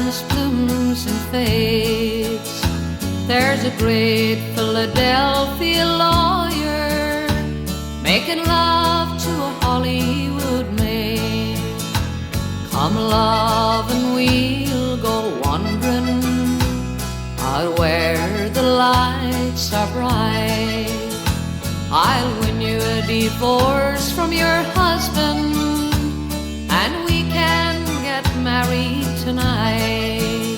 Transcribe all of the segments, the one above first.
romance blooms and fades. There's a great Philadelphia lawyer making love to a Hollywood maid. Come love and we'll go wandering out where the lights are bright. I'll win you a divorce from your husband, and we can get married tonight.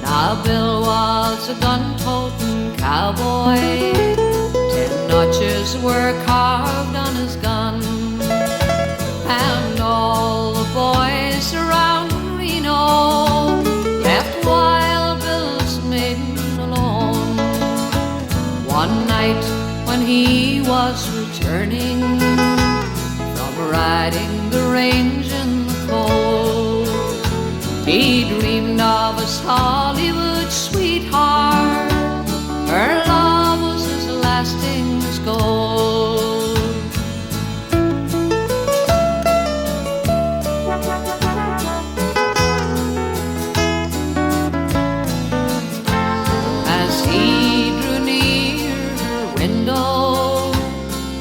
Now Bill was a gun-toting cowboy. 10 notches were carved on his gun, and all the boys around Reno left Wild Bill's maiden alone. One night when he was returning from riding the range in the cold, he dreamed of his Hollywood sweetheart. Her love was as lasting as gold. As he drew near her window,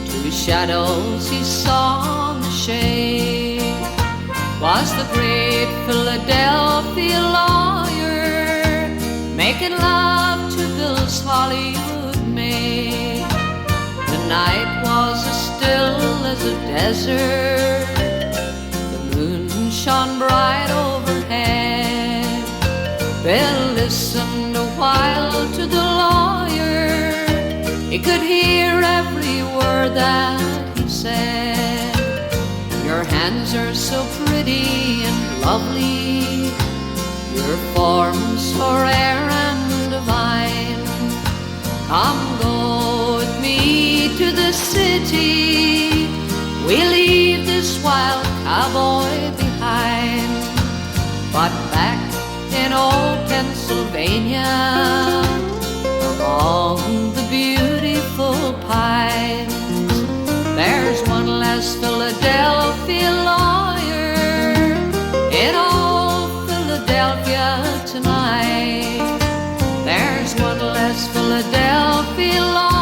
two shadows he saw in the shade. Was the great Philadelphia lawyer making love to Bill's Hollywood maid. The night was as still as a desert. The moon shone bright overhead. Bill listened a while to the lawyer. He could hear every word that he said. Your hands are so pretty and lovely, your form so rare and divine. Come go with me to the city, we'll leave this wild cowboy behind. But back in old Pennsylvania, among the beautiful pines, there's one less Philadelphia lawyer in all Philadelphia tonight. There's one less Philadelphia lawyer